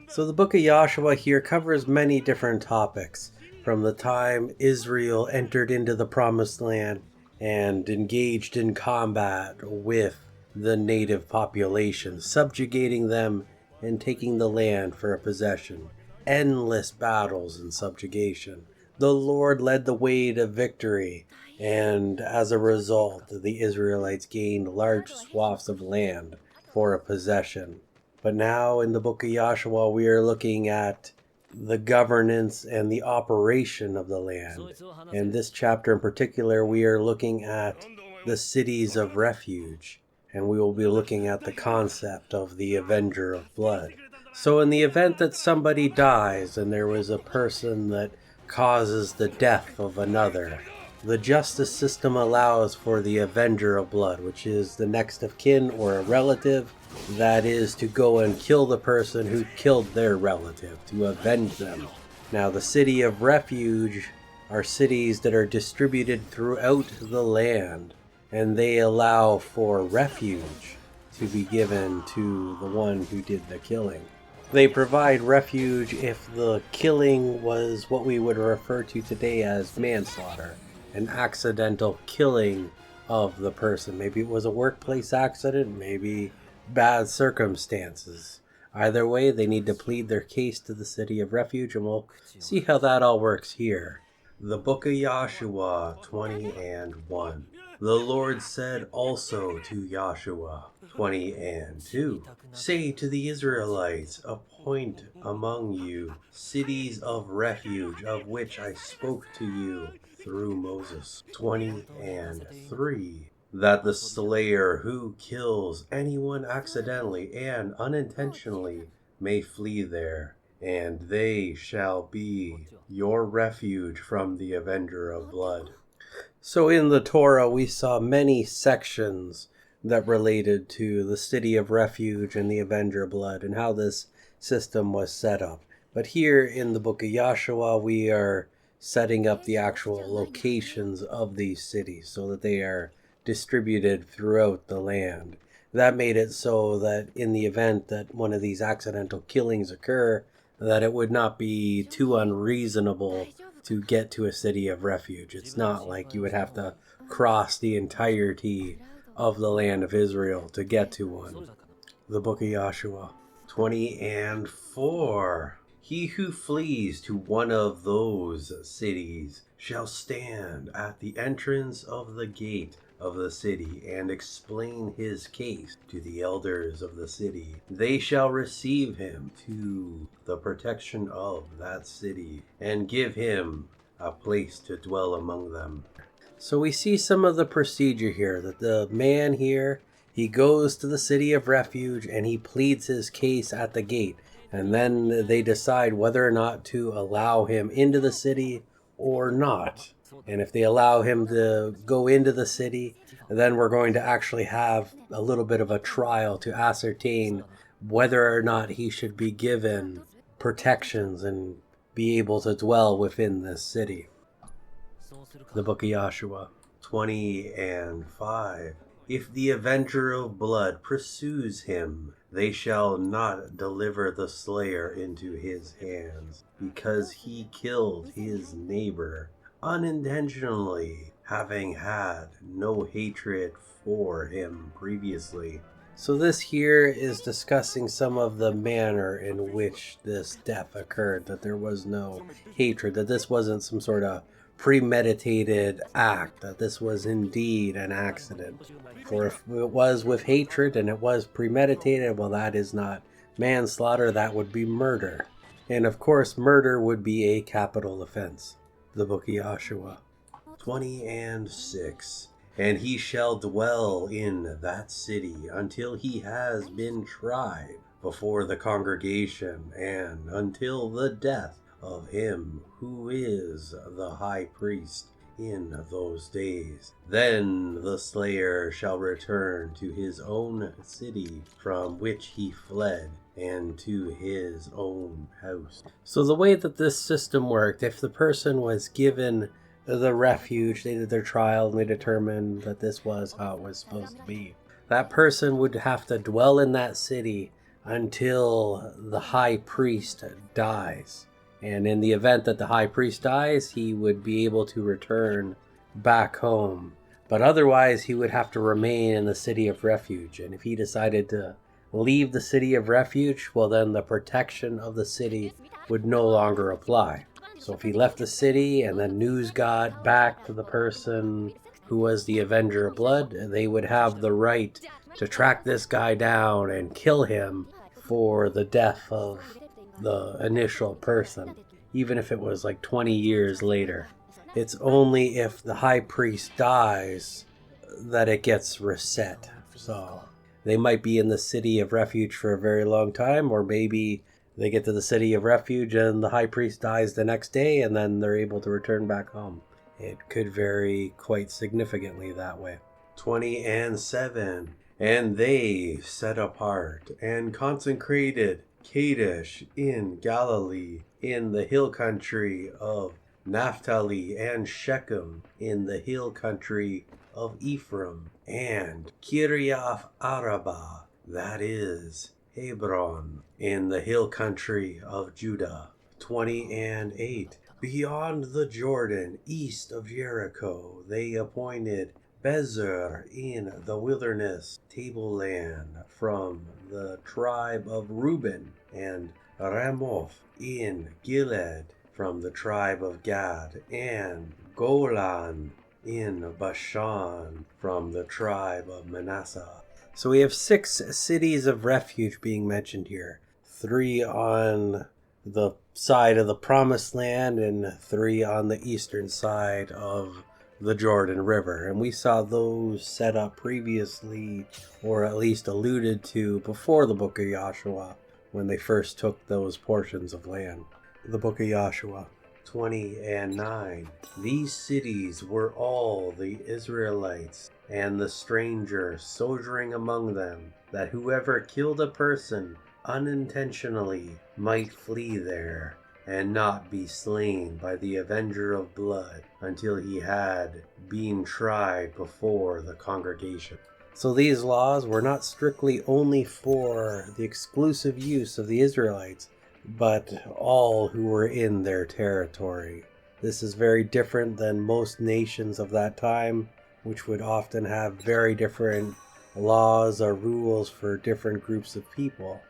So the book of Joshua here covers many different topics, from the time Israel entered into the promised land and engaged in combat with the native population, subjugating them and taking the land for a possession. Endless battles and subjugation. The Lord led the way to victory, and as a result, the Israelites gained large swaths of land for a possession. But now in the book of Joshua, we are looking at the governance and the operation of the land. In this chapter in particular, we are looking at the cities of refuge, and we will be looking at the concept of the Avenger of Blood. So in the event that somebody dies and there was a person that causes the death of another, the justice system allows for the Avenger of Blood, which is the next of kin or a relative, that is to go and kill the person who killed their relative, to avenge them. Now, the city of refuge are cities that are distributed throughout the land, and they allow for refuge to be given to the one who did the killing. They provide refuge if the killing was what we would refer to today as manslaughter, an accidental killing of the person. Maybe it was a workplace accident, maybe bad circumstances. Either way, they need to plead their case to the city of refuge, and we'll see how that all works here. The book of Joshua 20 and 1. The Lord said also to Joshua 20 and 2, say to the Israelites, appoint among you cities of refuge, of which I spoke to you through Moses. 20 and 3. That the slayer who kills anyone accidentally and unintentionally may flee there, and they shall be your refuge from the Avenger of Blood. So in the Torah, we saw many sections that related to the city of refuge and the Avenger of Blood and how this system was set up. But here in the book of Joshua, we are setting up the actual locations of these cities so that they are distributed throughout the land. That made it so that in the event that one of these accidental killings occur, that it would not be too unreasonable to get to a city of refuge. It's not like you would have to cross the entirety of the land of Israel to get to one. The book of Joshua 20 and 4. He who flees to one of those cities shall stand at the entrance of the gate of the city and explain his case to the elders of the city. They shall receive him to the protection of that city and give him a place to dwell among them. So we see some of the procedure here, that the man here, he goes to the city of refuge and he pleads his case at the gate. And then they decide whether or not to allow him into the city or not. And if they allow him to go into the city, then we're going to actually have a little bit of a trial to ascertain whether or not he should be given protections and be able to dwell within this city. The book of Joshua 20 and 5. If the Avenger of Blood pursues him, they shall not deliver the slayer into his hands, because he killed his neighbor unintentionally, having had no hatred for him previously. So this here is discussing some of the manner in which this death occurred, that there was no hatred, that this wasn't some sort of premeditated act, that this was indeed an accident. For if it was with hatred and it was premeditated, well, that is not manslaughter, that would be murder. And of course, murder would be a capital offense. The book of Joshua 20 and 6. And he shall dwell in that city until he has been tried before the congregation, and until the death of him who is the high priest in those days. Then the slayer shall return to his own city from which he fled, and to his own house. So the way that this system worked, if the person was given the refuge, they did their trial and they determined that this was how it was supposed to be, that person would have to dwell in that city until the high priest dies. And in the event that the high priest dies, he would be able to return back home. But otherwise, he would have to remain in the city of refuge. And if he decided to leave the city of refuge, well, then the protection of the city would no longer apply. So if he left the city and then news got back to the person who was the Avenger of Blood, they would have the right to track this guy down and kill him for the death of the initial person, even if it was like 20 years later. It's only if the high priest dies that it gets reset. So they might be in the city of refuge for a very long time, or maybe they get to the city of refuge and the high priest dies the next day and then they're able to return back home. It could vary quite significantly that way. 20 and 7. And they set apart and consecrated Kadesh in Galilee, in the hill country of Naphtali, and Shechem in the hill country of Ephraim, and Kiriath Araba, that is Hebron, in the hill country of Judah. 20 and 8. Beyond the Jordan, east of Jericho, they appointed Bezer in the wilderness tableland from the tribe of Reuben, and Ramoth in Gilead from the tribe of Gad, and Golan in Bashan from the tribe of Manasseh. So we have 6 cities of refuge being mentioned here. 3 on the side of the Promised Land and 3 on the eastern side of the Jordan River. And we saw those set up previously, or at least alluded to before the book of Joshua, when they first took those portions of land. The book of Joshua. 20 and 9. These cities were all the Israelites and the stranger sojourning among them, that whoever killed a person unintentionally might flee there, and not be slain by the Avenger of Blood until he had been tried before the congregation. So these laws were not strictly only for the exclusive use of the Israelites, but all who were in their territory. This is very different than most nations of that time, which would often have very different laws or rules for different groups of people.